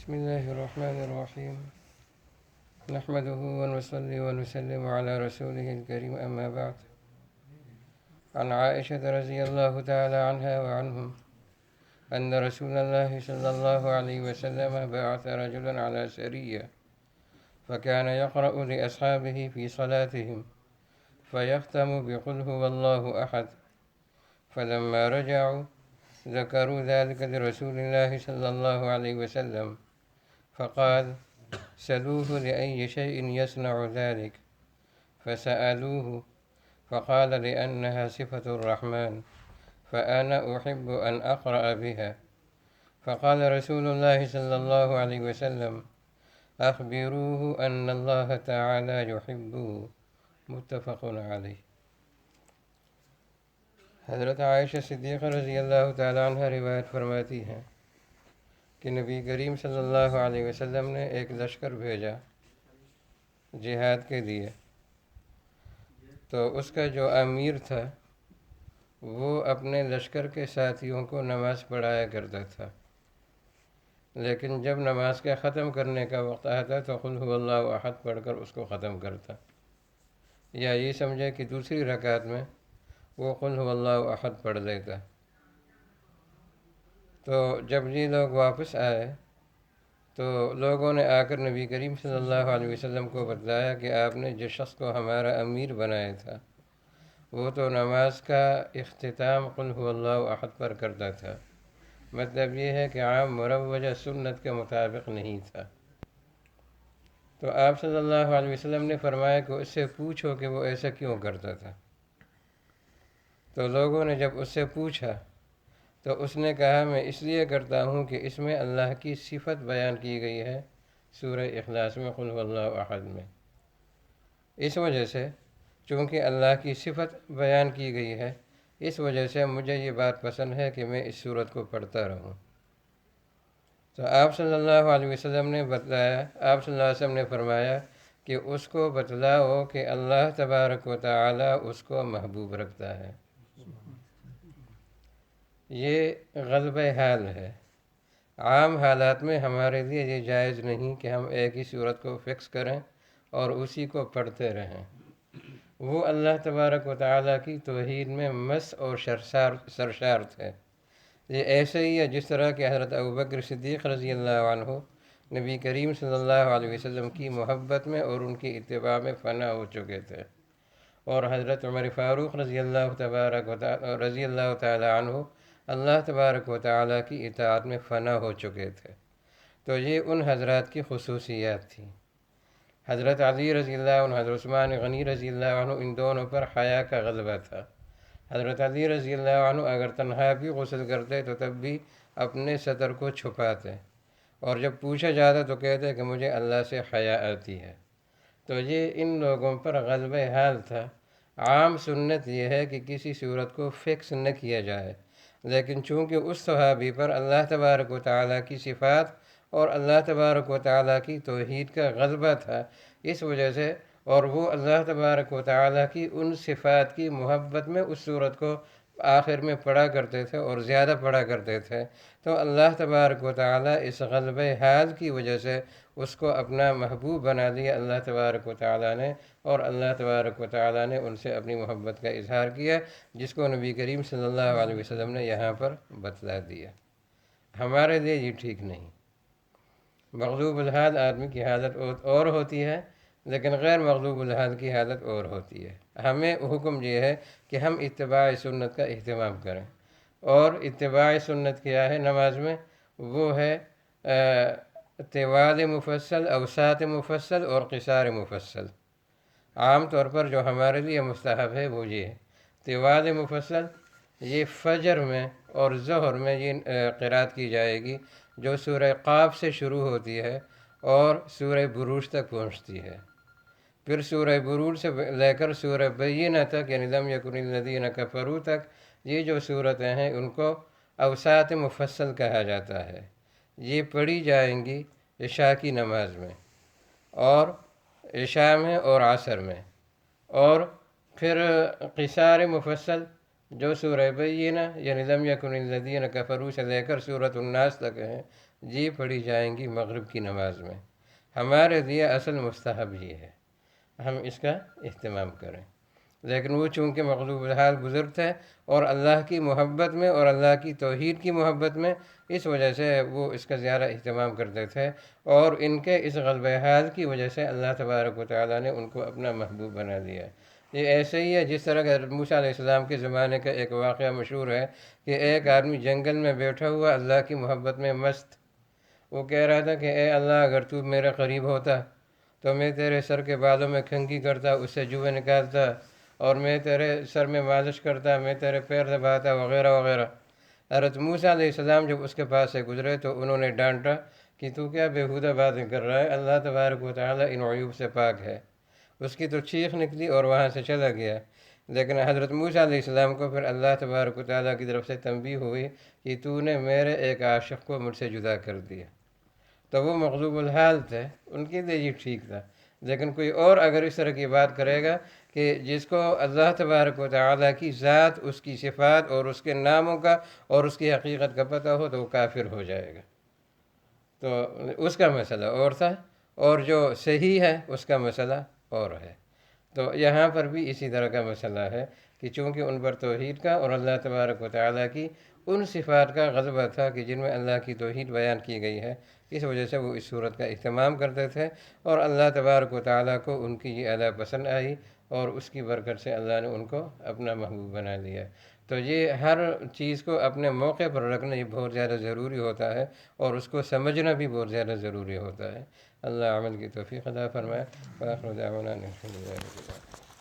بسم الله الرحمن الرحيم. نحمده ونصلي ونسلم على رسوله الكريم، أما بعد. عن عائشة رضي الله تعالى عنها وعنهم أن رسول الله صلى الله عليه وسلم بعث رجلا على سرية، فكان يقرأ لأصحابه في صلاتهم فيختم بقل هو الله أحد، فلما رجعوا ذكروا ذلك لرسول الله صلى الله عليه وسلم، فقال: سلوه لأي شيء يصنع ذلك، فسألوه فقال: لأنها صفة الرحمن، فأنا أحب أن أقرأ بها. فقال رسول الله صلى الله عليه وسلم: أخبروه أن الله تعالى يحبه. متفق علیہ۔ حضرت عائشہ صدیقہ رضی اللہ تعالیٰ عنہ روایت فرماتی ہیں کہ نبی کریم صلی اللہ علیہ وسلم نے ایک لشکر بھیجا جہاد کے لیے، تو اس کا جو امیر تھا وہ اپنے لشکر کے ساتھیوں کو نماز پڑھایا کرتا تھا، لیکن جب نماز کا ختم کرنے کا وقت آتا تو قل هو اللہ احد پڑھ کر اس کو ختم کرتا، یا یہ سمجھے کہ دوسری رکعت میں وہ قل هو اللہ احد پڑھ لیتا۔ تو جب یہ لوگ واپس آئے تو لوگوں نے آ کر نبی کریم صلی اللہ علیہ وسلم کو بتلایا کہ آپ نے جس شخص کو ہمارا امیر بنایا تھا وہ تو نماز کا اختتام قل هو اللہ احد پر کرتا تھا، مطلب یہ ہے کہ عام مروجہ سنت کے مطابق نہیں تھا۔ تو آپ صلی اللہ علیہ وسلم نے فرمایا کہ اس سے پوچھو کہ وہ ایسا کیوں کرتا تھا۔ تو لوگوں نے جب اس سے پوچھا تو اس نے کہا: میں اس لیے کرتا ہوں کہ اس میں اللہ کی صفت بیان کی گئی ہے سورہ اخلاص میں قل هو اللہ احد میں، اس وجہ سے چونکہ اللہ کی صفت بیان کی گئی ہے اس وجہ سے مجھے یہ بات پسند ہے کہ میں اس سورت کو پڑھتا رہوں۔ تو آپ صلی اللہ علیہ وسلم نے بتلایا، آپ صلی اللہ علیہ وسلم نے فرمایا کہ اس کو بتلاؤ کہ اللہ تبارک و تعالی اس کو محبوب رکھتا ہے۔ یہ غلبہ حال ہے۔ عام حالات میں ہمارے لیے یہ جائز نہیں کہ ہم ایک ہی صورت کو فکس کریں اور اسی کو پڑھتے رہیں۔ وہ اللہ تبارک و تعالیٰ کی توحید میں مس اور سرشار تھے۔ یہ ایسے ہی ہے جس طرح کہ حضرت ابوبکر صدیق رضی اللہ عنہ نبی کریم صلی اللہ علیہ وسلم کی محبت میں اور ان کی اتباع میں فنا ہو چکے تھے، اور حضرت عمر فاروق رضی اللہ تعالی عنہ اللہ تبارک و تعالیٰ کی اطاعت میں فنا ہو چکے تھے۔ تو یہ ان حضرات کی خصوصیات تھیں۔ حضرت علی رضی اللہ عنہ، حضرت عثمان غنی رضی اللہ عنہ، ان دونوں پر حیا کا غلبہ تھا۔ حضرت علی رضی اللہ عنہ اگر تنہا بھی غسل کرتے تو تب بھی اپنے سطر کو چھپاتے، اور جب پوچھا جاتا تو کہتے کہ مجھے اللہ سے حیا آتی ہے۔ تو یہ ان لوگوں پر غلبہ حال تھا۔ عام سنت یہ ہے کہ کسی صورت کو فکس نہ کیا جائے، لیکن چونکہ اس صحابی پر اللہ تبارک و تعالیٰ کی صفات اور اللہ تبارک و تعالیٰ کی توحید کا غلبہ تھا، اس وجہ سے، اور وہ اللہ تبارک و تعالیٰ کی ان صفات کی محبت میں اس صورت کو آخر میں پڑھا کرتے تھے اور زیادہ پڑھا کرتے تھے، تو اللہ تبارک و تعالیٰ اس غلبہ حال کی وجہ سے اس کو اپنا محبوب بنا دیا اللہ تبارک و تعالیٰ نے، اور اللہ تبارک و تعالیٰ نے ان سے اپنی محبت کا اظہار کیا، جس کو نبی کریم صلی اللہ علیہ وسلم نے یہاں پر بتلا دیا۔ ہمارے لیے یہ ٹھیک نہیں۔ مغلوب الحال آدمی کی حالت اور ہوتی ہے، لیکن غیر مغلوب الحال کی حالت اور ہوتی ہے۔ ہمیں حکم یہ ہے کہ ہم اتباع سنت کا اہتمام کریں، اور اتباع سنت کیا ہے نماز میں؟ وہ ہے طوال مفصل، اوساط مفصل اور قصار مفصل۔ عام طور پر جو ہمارے لیے مستحب ہے وہ یہ ہے۔ طوال مفصل یہ فجر میں اور ظہر میں یہ قرات کی جائے گی، جو سورہ قاف سے شروع ہوتی ہے اور سورہ بروج تک پہنچتی ہے۔ پھر سورہ بروج سے لے کر سورہ بینہ تک، یعنی لم یکن الذین کفروا تک، یہ جو صورتیں ہیں ان کو اوساط مفصل کہا جاتا ہے۔ یہ پڑھی جائیں گی عشاء کی نماز میں، اور عشاء میں اور عصر میں۔ اور پھر قصار مفصل جو سورہ بینہ یعنی لم یکن الذین کفروا سے لے کر سورۃ الناس تک ہیں، جی پڑھی جائیں گی مغرب کی نماز میں۔ ہمارے لیے اصل مستحب یہ ہے، ہم اس کا اہتمام کریں، لیکن وہ چونکہ مغلوب الحال بزرگ تھے اور اللہ کی محبت میں اور اللہ کی توحید کی محبت میں، اس وجہ سے وہ اس کا زیادہ اہتمام کرتے تھے، اور ان کے اس غلبہ حال کی وجہ سے اللہ تبارک و تعالیٰ نے ان کو اپنا محبوب بنا دیا۔ یہ ایسے ہی ہے جس طرح کہ حضرت موسیٰ علیہ السلام کے زمانے کا ایک واقعہ مشہور ہے کہ ایک آدمی جنگل میں بیٹھا ہوا اللہ کی محبت میں مست، وہ کہہ رہا تھا کہ اے اللہ، اگر تو میرے قریب ہوتا تو میں تیرے سر کے بالوں میں کنگھی کرتا، اس سے جوئیں نکالتا، اور میں تیرے سر میں مالش کرتا، میں تیرے پیر دباتا، وغیرہ وغیرہ۔ حضرت موسیٰ علیہ السلام جب اس کے پاس سے گزرے تو انہوں نے ڈانٹا کہ تو کیا بیہودہ باتیں کر رہا ہے، اللہ تبارک و تعالیٰ ان عیوب سے پاک ہے۔ اس کی تو چیخ نکلی اور وہاں سے چلا گیا۔ لیکن حضرت موسیٰ علیہ السلام کو پھر اللہ تبارک و تعالیٰ کی طرف سے تنبیہ ہوئی کہ تو نے میرے ایک عاشق کو مجھ سے جدا کر دیا۔ تو وہ مغلوب الحال تھے، ان کے لیے یہ ٹھیک تھا، لیکن کوئی اور اگر اس طرح کی بات کرے گا کہ جس کو اللہ تبارک و تعالیٰ کی ذات، اس کی صفات اور اس کے ناموں کا اور اس کی حقیقت کا پتہ ہو تو وہ کافر ہو جائے گا۔ تو اس کا مسئلہ اور تھا، اور جو صحیح ہے اس کا مسئلہ اور ہے۔ تو یہاں پر بھی اسی طرح کا مسئلہ ہے کہ چونکہ ان پر توحید کا اور اللہ تبارک و تعالیٰ کی ان صفات کا غلبہ تھا کہ جن میں اللہ کی توحید بیان کی گئی ہے، اس وجہ سے وہ اس صورت کا اہتمام کرتے تھے، اور اللہ تبارک و تعالیٰ کو ان کی یہ ادا پسند آئی، اور اس کی برکت سے اللہ نے ان کو اپنا محبوب بنا لیا۔ تو یہ ہر چیز کو اپنے موقع پر رکھنا یہ بہت زیادہ ضروری ہوتا ہے، اور اس کو سمجھنا بھی بہت زیادہ ضروری ہوتا ہے۔ اللہ عمل کی توفیق عطا فرمائے۔ وآخر دعوانا ان الحمد للہ رب العالمین۔